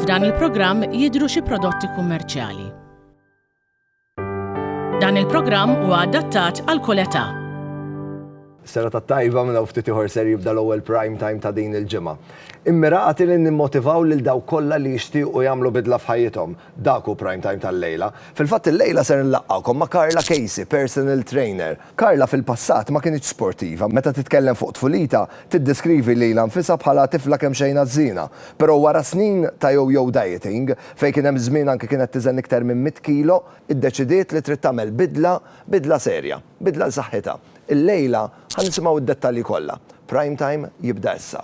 f'dan il-programm jidhru xi prodotti kummerċjali. Dan il-programm huwa adattat għal kull età. Serata tajba minn ftit ieħor ser jibda l-ewwel prime time ta' din il-ġimgħa. Immiraqati li nimmotivaw lil daw kollha li jixtiequ jagħmlu bidla f'ħajjithom. Dak hu prime time tal-lejla. Fil-fatt il-lejla ser nlaqgħukom ma' Carla Casey, personal trainer. Carla fil-passat ma kienx sportiva. Meta titkellem fuq tfulita, tiddeskrivi lilha nfisha bħala tifla kemm xejn żina. Però wara snin ta' yo-yo dieting, fejn kien hemm żmien anke kienet tiżen iktar minn 100 kilo, iddeċidiet li trid tagħmel bidla serja, bidla saħħitha. Il-lejla ħan nisimgħu id-dettalji kollha. Prime time jibda issa.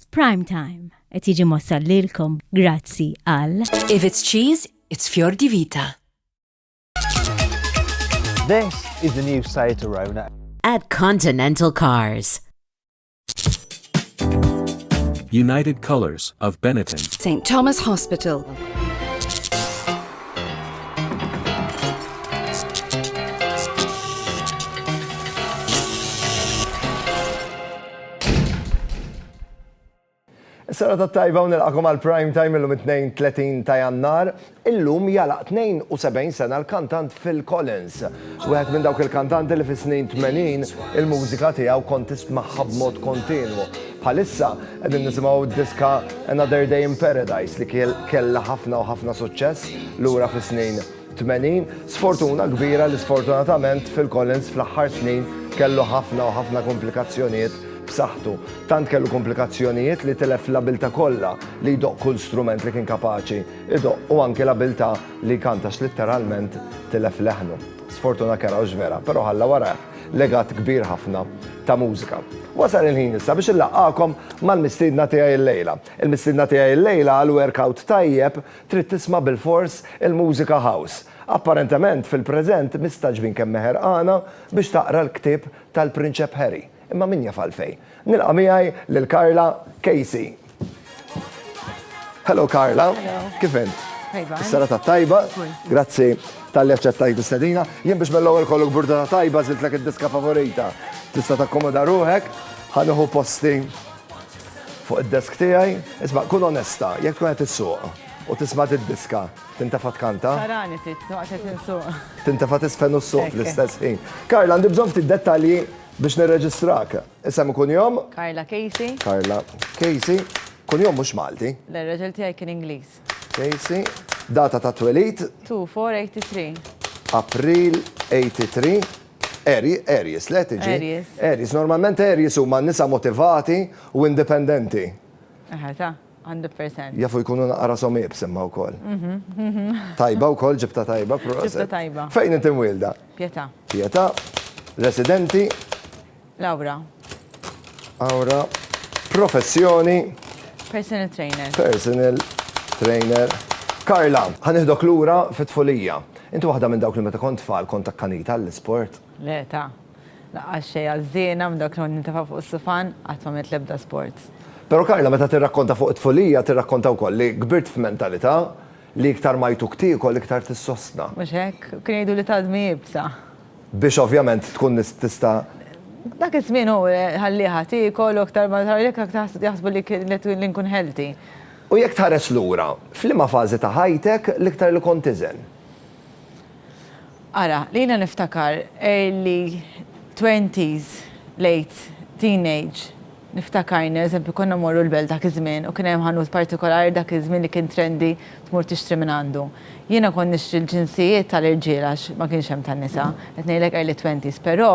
Prime time qed jiġi mossal lilkom grazzi għal If it's cheese, it's Fior di Vita. This is the new Seat Arona. At Continental Cars. United Colors of Benetton. St. Thomas Hospital. Is-serata tajba u nilqakom għal prime time illum 32 ta' Jannar. Illum jalaq 72 sena l-kantant Phil Collins. Wieħed minn dawk il-kantanti li fis-snin 80 il-mużika tiegħu kont tismagħha b'mod kontinwu. Bħalissa qegħdin nisimgħu d-diska Another Day in Paradise li kellha ħafna u ħafna suċċess lura fis-snin 80. Sfortuna kbira li sfortunatament Phil Collins fl-aħħar snin kellu ħafna u ħafna komplikazzjonijiet b'saħħtu. Tant kellu komplikazzjonijiet li telef l-abilta kollha li jdoq kull strument li kien kapaċi idoq u anke l-abilta li kantax letteralment telef leħnu. Sfortuna kera u ġvera, però ħalla wara legat kbir ħafna ta' mużika. Wasal il-ħin issa biex illaqgħakom mal-mistiedna tiegħi l-lejla. Il-mistiedna tiegħi l-lejla għal workout tajjeb trid tisma' bil-fors il-mużika house. Apparentement fil-preżent mistaġbin kemm meħerqana biex taqra l-ktieb tal-Prinċep Harry. Imma min jaf għalfejn. Nilqa' miegħi lil Carla Casey. Hello Carla. Hello. Kif int? Tajba. Is-serata tajba. Grazzi tal-li aċċettajt istedina. Jien biex mill-ewwel kollok burda tajba żiltlek id-diska favorita. Tista' takkomoda ruħek, ħanuħu posti fuq id-desk tiegħi. Isma' kun onesta, jekk tkun qed issuq u tisma' id-diska, tintafa' tkanta? Sarani titwaqt insuq. Tintafa' tisfenu s-suq fl-istess ħin. Carla, għandi bżonn ftit dettalji biex nirreġistrak. Issa kun jom? Carla Casey. Carla Casey. Kun jom mhux Malti. L-reġel tiegħi kien Ingliż. Casey. Data ta' twelid. 2483. April 83. Aries, le tiġi? Aries. Aries. Normalment Aries huma nisa motivati u indipendenti. Aħata, 100%. Jafu jkunu naqra somib semma wkoll. Tajba wkoll ġibta tajba. Ġibta tajba. Fejn inti mwilda? Pieta. Pieta. Residenti. Laura. Awra. Professjoni. Personal trainer. Personal trainer. Carla, ħaniħdok lura fit-tfulija. Inti waħda minn dawk li meta kont tfal kont akkanita l-isport? Le ta' laqqas xej għażiena m'dak li nintafa' fuq is-sufan qatt ma l-ebda sports. Però Carla meta tirrakkonta fuq it-tfulija tirrakkonta wkoll li kbirt f'mentalità li iktar ma jtuk tiekol iktar tissostna. Mhux hekk, kien jgħidu li tadmi jibsa. Biex ovvjament tkun tista' Dak iż-żmien hu ħalliha tiekol u aktar ma tagħmel hekk jaħsbu li nkun healthy. U jekk tħares lura, f'liema fażi ta' ħajtek l-iktar li kont tiżen? Ara, li jiena niftakar early 20s, late teenage, niftakarni, eżempju, konna morru l-belt dak iż-żmien u kien hemm ħanut partikolari dak iż-żmien li kien trendi tmur tixtri minn għandu. Jiena kont nixtri l-ġinsijiet tal-irġiel għax ma kienx hemm tan-nisa, qed ngħidlek early 20s, però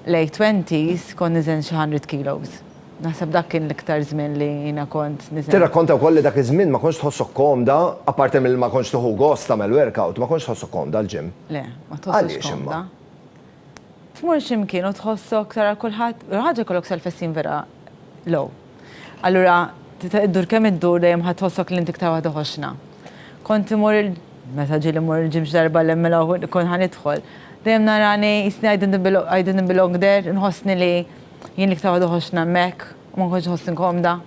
late 20s kont niżen xi 100 kilos. Naħseb dak kien l-iktar żmien li jiena kont niżen. Tirrakkonta wkoll li dak iż-żmien ma kontx tħossok komda, apparti mill ma kontx tieħu gost tagħmel workout, ma kontx tħossok komda l-ġim. Le, ma tħossokx komda. Tmur x'imkien u tħossok tara kulħadd, ħaġa kollok self-esteem vera low. Allura iddur kemm iddur dejjem ħadd tħossok li inti iktar waħda ħoxna. Kont imur meta ġieli mmur il-ġim x'darba lemmela kun ħanidħol. Dejjem narani jisni I didn't belong there, nħossni li jien li iktar waħda ħoxna hemmhekk u ma nkunx ħossni komda.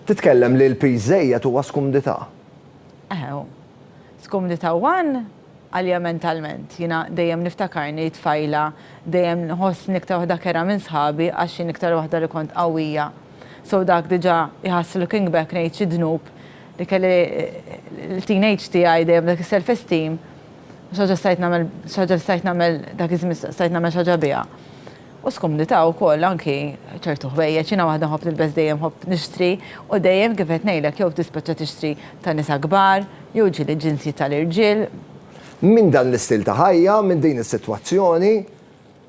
Titkellem li l-piżejjed huwa skumdità. Skumdità one għalja mentalment. Jina dejjem niftakarni tfajla, dejjem nħossni iktar waħda kera minn sħabi għax jien iktar waħda li kont qawwija. So dak diġà iħassu looking back ngħid xi dnub li kelli l-teenage tiegħi dejjem dak is-self-esteem, xaġa stajt nagħmel dak iż-żmien stajt nagħmel xaġa biha. U skomdita wkoll anki ċertu ħwejjeġ, jiena waħda ħobb nilbes dejjem ħobb nixtri u dejjem kif qed ngħidlek jew tispaċċa tixtri ta' nisa kbar, jew ġieli ġinsi tal-irġiel. Min dan l-istil ta' ħajja, minn din is-sitwazzjoni,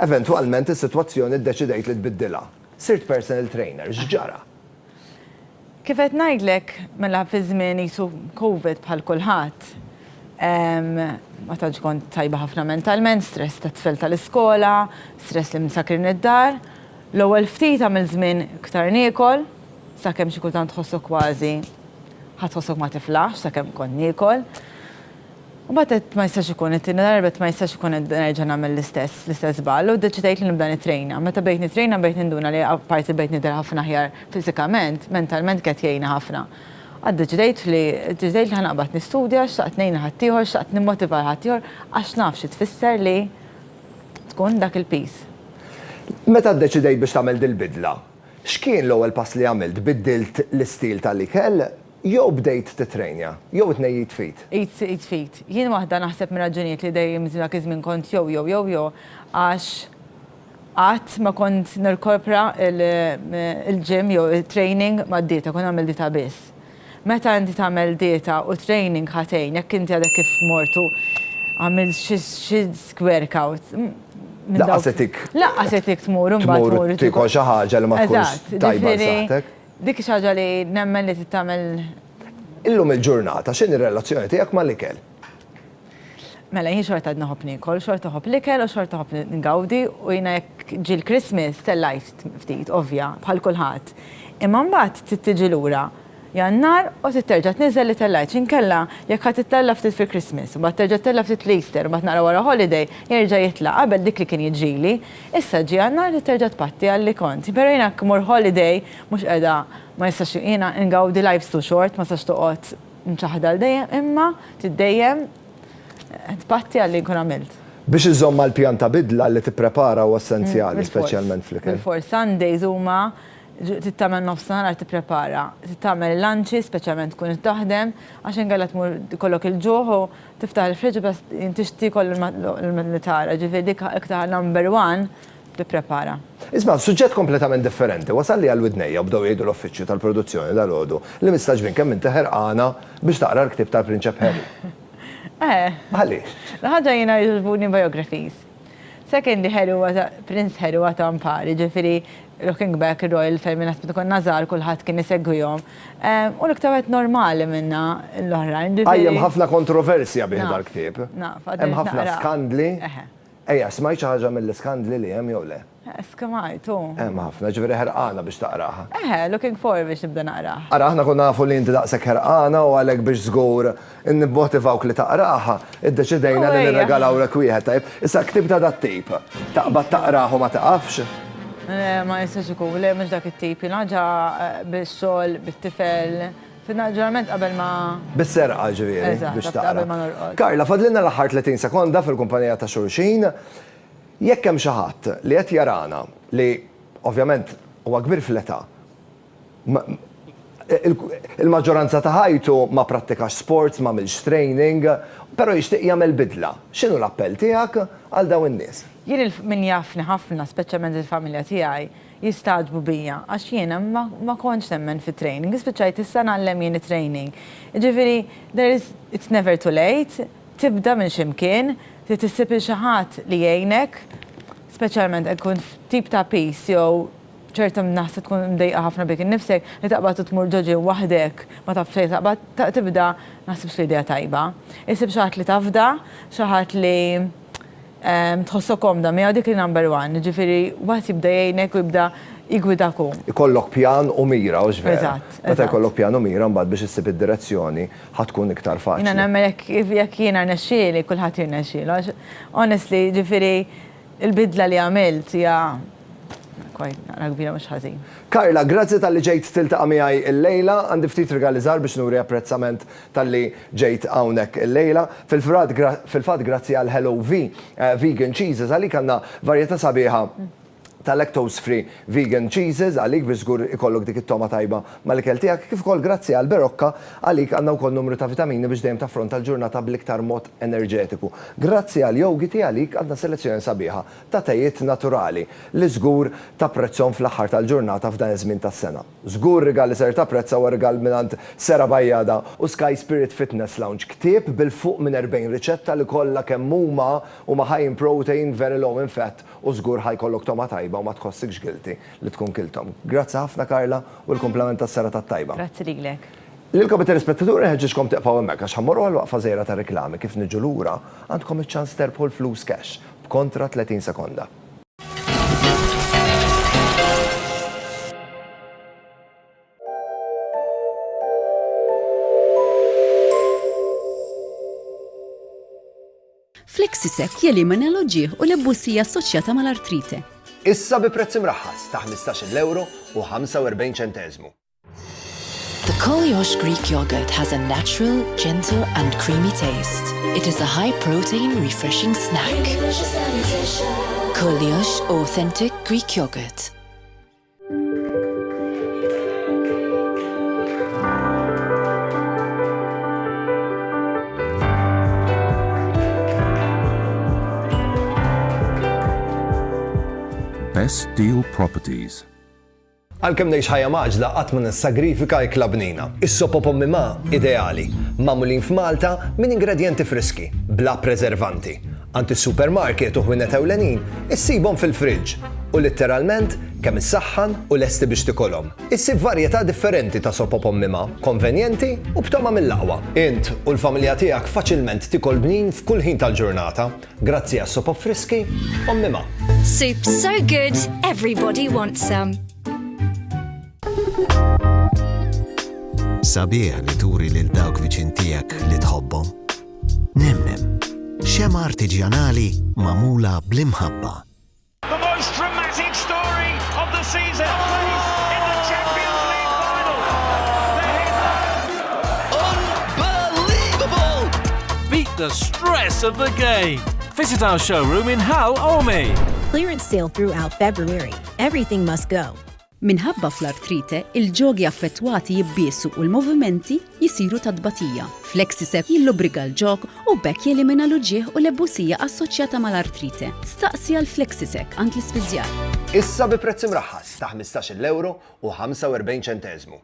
eventwalment is-sitwazzjoni ddeċidejt li tbiddilha. Sirt personal trainer, x'ġara? Kif qed ngħidlek mela fi żmien isu COVID bħal kulħadd, ma tantx kont tajba ħafna mentalment, stress ta' tfel tal-iskola, stress li msakrin id-dar. L-ewwel ftit għamil żmien iktar niekol, sakemm xi kultant tħossok kważi ħatħossok ma tiflax sakemm kont niekol. U bagħad ma jistax ikun it-tieni darba ma jistax ikun nerġa' nagħmel l-istess ball u ddeċidejt li nibda nitrejna. Meta bejt nitrejna bejt ninduna li apparti bejt nidher ħafna aħjar fiżikament, mentalment kienet jgħinha ħafna. Deċidejt li ħanaqbad nistudja, xtaqt ngħin ħaddieħor, xtaqt nimmotiva ħaddieħor għax naf xi tfisser li tkun dak il-peace. Meta ddeċidejt biex tagħmel dil-bidla, x'kien l-ewwel pass li għamilt? Biddilt l-istil tal-ikel jew bdejt titrejnja, jew tnejjit fit? Eat fit. Jien waħda naħseb minn raġunijiet li dejjem dak iż-żmien kont jew għax qatt ma kont nirkopra il-gym jew il-training mad-dieta, kont nagħmel dieta biss. Meta inti tagħmel dieta u training ħatejn, jekk inti għadek kif mortu għamil xi workout. Laqqasetik tmur imbagħad tmur tikol xi ħaġa li ma tkunx tajba saħtek. Dik xi ħaġa li nemmen li titagħmel. Illum il-ġurnata x'inhi r-relazzjoni tiegħek mal-ikel? Mela jien xorta għadna ħobb nikol, xorta ħobb l-ikel u xorta ħobb ngawdi u jiena jekk ġil Christmas tellajt ftit, ovvja, bħal kulħadd. Imma mbagħad tittiġi lura Jannar u titterġa' tniżel li tellajt x'inkella jekk ħadd titella ftit fil-Christmas u mbagħad terġa' tella ftit l-Easter u mbagħad nara wara holiday jerġa' jitlaq qabel dik li kien jiġili, issa ġie Jannar li terġa' tpatti għalli kont. Però jiena mur holiday mhux qiegħda ma jistax jiena ngawdi life's too short, ma sax toqgħod nċaħda l dejjem imma tiddejjem tpatti għalli nkun għamilt. Biex iżomma l-pjan ta' bidla li tipprepara u essenzjali, speċjalment fl-ikel. For Sundays huma tittamel nofsinhar tipprepara, tittamel lunchi, speċjalment tkun taħdem, għax inkella tmur kollok il-ġuħ u tiftaħ il-friġġ bas tixti kollu l-tara, ġifieri dik iktar number one tipprepara. Isma' suġġett kompletament differenti, wasal li għal-widnejja bdew jgħidu l-uffiċċju tal-produzzjoni dal-għodu li mistaġbin kemm inti ħerqana biex taqra l-ktieb tal-Prinċep Harry. Għaliex? L-ħaġa jiena jġbuni biographies. Secondly, Prince Harry huwa ta' mpari, ġifieri looking back il-Royal Family meta kont nażar kulħadd kien isegwihom. U l-iktar normali minna l-oħrajn. Hemm ħafna kontroversja bih dal-ktieb. Hemm ħafna skandli. Ejja, smajt xi ħaġa mill-iskandli li hemm jew le? Skemajtu. Hemm ħafna, ġifieri ħerqana biex taqraha. Looking forward biex nibda naqraha. Ara aħna konna nafu li inti daqshekk ħerqana u għalhekk biex żgur innibmotivawk li taqraha, iddeċidejna li nirregalawlek wieħed tajb. Issa ktieb ta' dat-tip. Taqbad taqrahu ma taqafx? Ma jistax ikun, le mhux dak it-tip, ġa bix-xogħol, bit-tifel. Ġeneralment qabel ma. Bis-serqa ġifieri biex taqra. Karla, fadlilna l-aħħar 30 sekonda fil-kumpanija ta' xulxin. Jekk hemm xi ħadd li qed jarana li ovvjament huwa kbir fl-età, il-maġġoranza ta' ħajtu ma prattikax sports, ma milx training, però jixtieq jagħmel bidla. X'inhu l-appell tiegħek għal dawn in-nies? Jien min jafni ħafna, speċjalment il-familja tiegħi, jistaġbu bija, għax jiena ma kontx nemmen fi training, speċajt issa nagħllem jien training. Ġifieri, it's never too late, tibda minn x'imkien, tissib xi ħadd li jgħinek, speċjalment ikun tip ta' peace jew ċerta naħseb tkun mdejqa ħafna bik innifsek li taqbad tmur ġoġi waħdek ma taf xejn taqbad tibda naħsibx li idea tajba. Isib xi ħadd li tafda, xi ħadd li tħossok komda miegħu dik li number one, ġifieri waqt jibda jgħinek u jibda jgwidaku. Ikollok pjan u mira u ġvera. Meta jkollok pjan u mira mbagħad biex issib id-direzzjoni ħatkun iktar faċli. Jiena nemmel jekk jiena rnexxieli kulħadd jirnexxielu. Honestly, ġifieri il-bidla li għamilt hija naqra kbira mhux ħażin. Karla, grazzi tal-li ġejt tiltaqa' miegħi l-lejla, għandi ftit rigali żgħar biex nuri apprezzament tal-li ġejt hawnhekk il-lejla. Fil-fatt grazzi għal Hello V Vegan Cheeses għalik għandna varjetà sabiħa ta' lactose free vegan cheeses għalik biex żgur ikollok dik it-toma tajba mal-ikel tiegħek kif ukoll grazzi għal Berokka għalik għandna wkoll numru ta' vitamini biex dejjem taffronta l-ġurnata bl-iktar mod enerġetiku. Grazzi għal Yogiti għalik għandna selezzjoni sabiħa ta' tejjiet naturali li żgur ta' prezzhom fl-aħħar tal-ġurnata f'dan iż-żmien tas-sena. Żgur rigal li ser ta' prezza huwa rigal mingħand Sera Bajjada u Sky Spirit Fitness Lounge ktieb bil-fuq minn 40 riċetta li kollha kemm huma high in protein, very low in fat u żgur ħajkollok toma tajba u ma tħossikx guilty li tkun kiltom. Grazzi ħafna Karla u l-komplement tas-sera tat-tajba. Grazzi lilek. Lilkom it-telespettaturi ħeġġixkom teqgħu hemmhekk għax ħammorru għal waqfa żejra ta' reklami kif niġu lura għandkom iċ-ċans terbħu l-flus cash b'kontra 30 sekonda. Flexisec jelimina l-oġieħ u l-ebbusija assoċjata mal-artrite. Issa bi prezz imraħħas ta' 15 euro u 45 ċentesmu. The Koliosh Greek yogurt has a natural, gentle and creamy taste. It is a high-protein, refreshing snack. Koliosh Authentic Greek Yogurt. Best Deal Properties. Għalkemm ngħix ħajja maġla qatt ma nissagrifika l-klabnina. Is-sopop mimma ideali, magħmulin f'Malta minn ingredjenti friski, bla preservanti. Għand is-supermarket u ħwienet ewlenin issibhom fil-friġġ u letteralment kemm issaħħan u lesti biex tikolhom. Issib varjetà differenti ta' sopop mimma, konvenjenti u b'toma mill-aqwa. Int u l-familja tiegħek faċilment tikol bnin f'kull ħin tal-ġurnata grazzi għas-sopop friski mimma. Soup so good, everybody wants some. Sabiħ li turi lil dawk viċin tiegħek li tħobbhom. Nemnem, xema artiġjanali magħmula bl-imħabba. The most dramatic story of the season plays in the Champions League final. Unbelievable! Beat the stress of the game. Visit our showroom in Hull, Ormi. Clearance sale throughout February. Everything must go. Minħabba fl-artrite, il-ġogi affettwati jibbiesu u l-movimenti jisiru ta' dbatija. Flexisec jillobriga l-ġog u bekk jelimina l-uġieħ u l-ebbusija assoċjata mal-artrite. Staqsi għal Flexisec għand l-ispiżjar. Issa bi prezz imraħħas ta' 15 euro u 45 ċentesmu.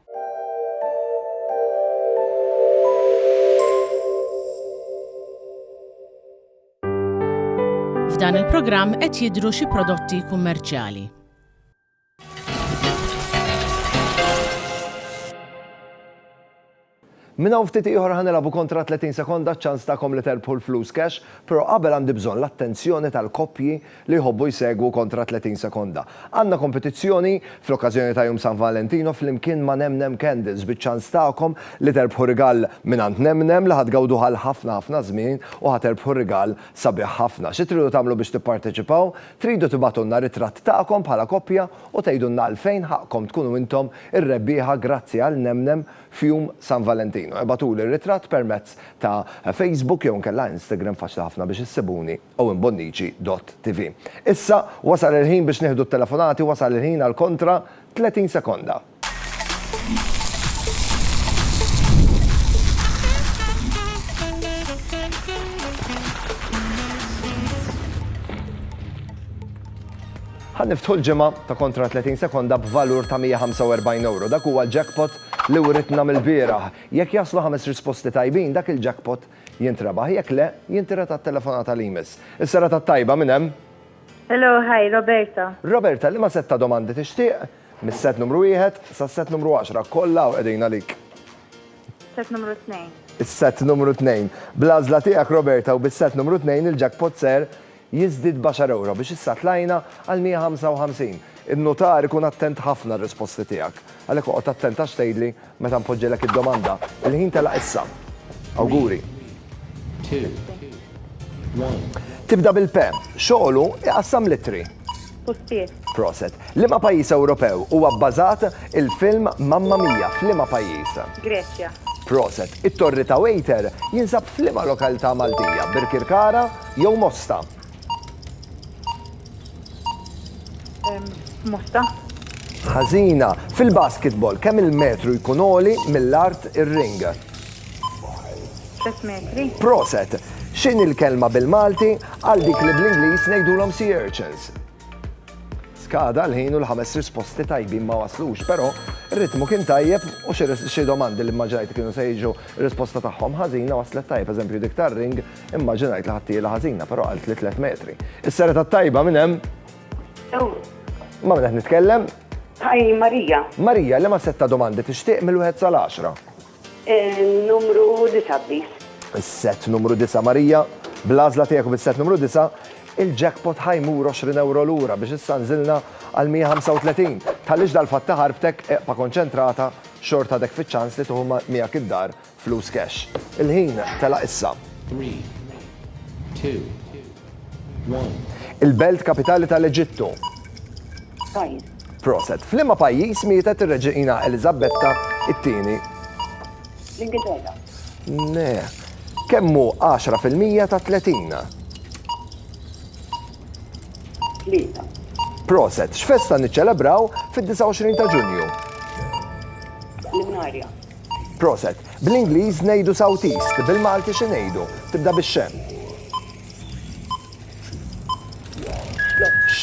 F'dan il-programm qed jidhru xi prodotti kummerċjali. Minna ftit ieħor ħanilabu kontra 30 sekonda ċans tagħkom li terbħu l-flus cash, però qabel għandi bżonn l-attenzjoni tal-koppji li jħobbu jsegwu kontra 30 sekonda. Għandna kompetizzjoni fl-okkażjoni ta' Jum San Valentino flimkien ma' Nemnem Candles biċ-ċans tagħkom li terbħu rigal mingħand Nemnem li ħadgawdu għal ħafna żmien u ħaterbħu rigal sabiħ ħafna. Xi tridu tagħmlu biex tipparteċipaw? Tridu tibatulna ritratt tagħkom bħala koppja u tgħidulna għalfejn ħaqkom tkunu intom ir-rebbieħa grazzi għal Nemnem f'Jum San Valentino. Ebatuli il-ritratt permezz ta' Facebook jew nkella Instagram faċli ħafna biex issibuni owenbonnici.tv. Issa wasal il-ħin biex nieħdu t-telefonati, wasal il-ħin għal kontra 30 sekonda. Ħanniftħu l-ġimgħa ta' kontra 30 sekonda b'valur ta' 145 euro. Dak huwa l-jackpot li uritna mill-bieraħ. Jekk jaslu 5 risposti tajbin, dak il-jackpot jintrabaħ. Jekk le, jintira tat-telefonata li jmiss. Is-sera tat-tajba minn hemm? Hello, hi, Roberta. Roberta, li ma setta domandi tixtieq? Mis-set numru 1 sa set numru 10 kollha u qegħdin għalik. Set numru 2. Is-set numru 2. Blażla tiegħek Roberta u bis-set numru 2 il-jackpot ser jiżdied b'10 euro biex issa tlajna għal 155. Il-notar ikun attent ħafna r-risposti tiegħek. Għalhekk oqgħod attent għax tgħidli meta npoġġilek id-domanda. Il-ħin telaq issa. Awguri. Tibda bil-P. Xogħlu iqassam litri. Postiet. Proset. Liema pajjiż Ewropew huwa bbażat il-film Mamma Mia f'liema pajjiż? Greċja. Proset. It-torri ta' Waiter jinsab f'liema lokalità Maltija, Birkirkara jew Mosta? Mosta. Ħażina. Fil-basketball kemm il-metru jkun għoli mill-art ir-ring? 3 metri. Proset. X'in il-kelma bil-Malti għal dik li bl-Ingliż ngħidulhom sea urchins? Skada l-ħin u l-5 risposti tajbin ma waslux, però ir-ritmu kien tajjeb u xi domandi li immaġinajt kienu se jiġu r-risposta tagħhom ħażina waslet tajjeb, eżempju dik tar-ring immaġinajt li ħaddieħla ħażina, però qalt li 3 metri. Is-sera tat-tajba minn hemm? Ma minn qed nitkellem? Ħaj Marija. Marija, li ma setta domandi tixtieq mill-1 sal-10? Numru 9 bis. Is-set numru 9 Marija, bl-għażla tiegħek u bis-set numru 9, il-jackpot ħajmur 20 euro lura biex issa nżilna għal 135. Tħallix dal-fatt ta' ħarbtek eqpa konċentrata xorta dek fiċ-ċans li tuħu miegħek id-dar flus cash. Il-ħin tela issa. 3, 2, 1. Il-belt kapitali tal-Eġittu. Proset. Flimma pajjiż mietet ir-reġina Elizabetta it-tieni. L-Ingilterra. Ne. Kemmu 10% ta' 30? Proset, x'festa niċċelebraw fid-29 ta' Ġunju? L-Ibnarja. Proset, bl-Ingliż ngħidu South East, bil-Malti xi ngħidu? Tibda bix-xem.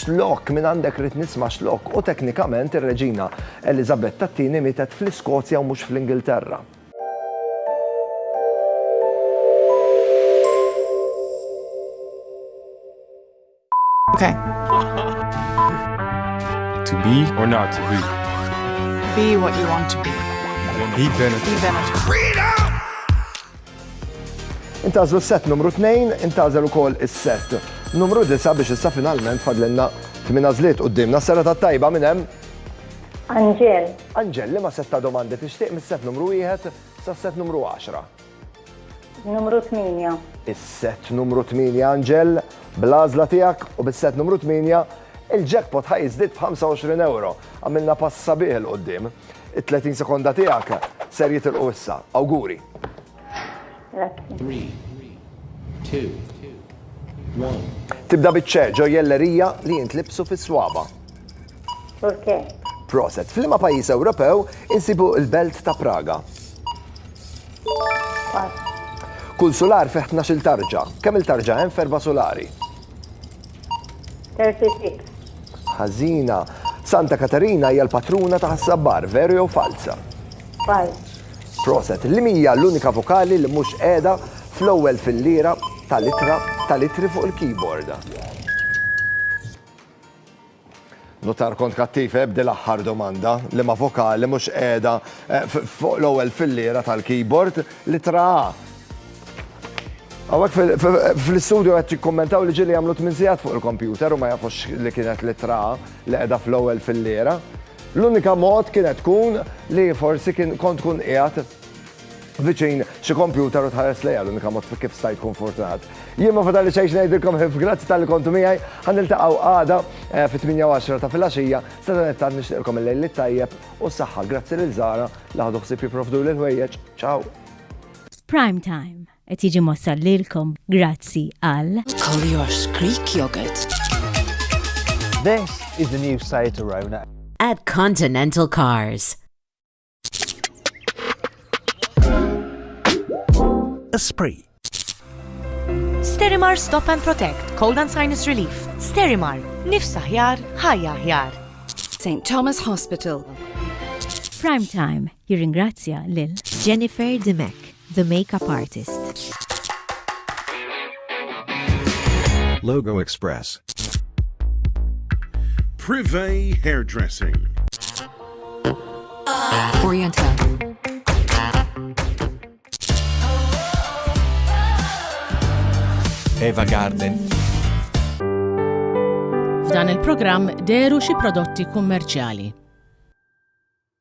Xlok, minn għandek rid nisma' xlok u teknikament ir-reġina Elizabetta t-tieni mietet fl-Iskozja u mhux fl-Ingilterra. Okay. To be or not to be? Be what you want to be. Be Bennett. Be Bennett. Intażlu s-set numru 2, intażlu ukoll is-set numru 9 biex issa finalment fadlenna 8 għażliet qudiemna s-sera tat-tajba minn hemm. Angel. Angel, li ma setta domandi tixtieq mis-set numru 1 sa set numru 10? Numru 8. Is-set numru 8 Angel, bl-għażla tiegħek u bis-set numru 8 il-jackpot ħajżdied b'25 euro. Għamilna pass sabiħ il qudiem. Il-30 sekonda tiegħek ser jitilqu issa. Awguri. 3, 2, 1. Tibda biċ-ċe ġojellerija li jintlibsu fis-swaba. Turkej. Proset. F'liema pajjiż Ewropew insibu l-belt ta' Praga. Kull solar fi 12 tarġa. Kemm il-tarġa hemm f'4 solari? 36. Ħażina. Santa Katarina hija l-patruna ta' ħassabbar, veru jew falsa? Proset. Li hija l-unika vokali li mhux qiegħda fl-ewwel fil-lira tal-litri fuq il-keyboard. Notar kont kattif ebdi l-aħħar domanda li ma vokali mhux qiegħda fuq l-ewwel fil-lira tal-keyboard litra A. Għawak fil-studio għed jikkommentaw li ġili għamlu 8 sigħat fuq il-kompjuter u ma jafux li kienet litra li għedha fl-ewwel fil-lira. L-unika mod kienet tkun li forsi kont tkun qiegħed viċin xi kompjuter u tħares lejha l-unika mod kif stajt tkun fortunat. Jien ma fadalli xejn ngħidilkom grazzi tal-li kontu miegħi, ħaniltaqgħu għada fit-8 ta' filgħaxija, sa dan qed nixtieqilkom il-lejl tajjeb u s-saħħa. Grazzi lil Żara li ħadu ħsieb jipprovdu lil ħwejjeġ. Ciao. Prime Time qed jiġi mossal lilkom grazzi għal Coliosh Greek yogurt. This is the new Seat Arona at Continental Cars. Esprit. Sterimar Stop and Protect, Cold and Sinus Relief. Sterimar, nifsa ħjar, ħajja ħjar. St. Thomas Hospital. Prime Time jirringrazzja lil Jennifer Demek, the makeup artist. Logo Express. Privé Hairdressing. Oriental. Eva Garden. F'dan il-programm deru xi prodotti kummerċjali.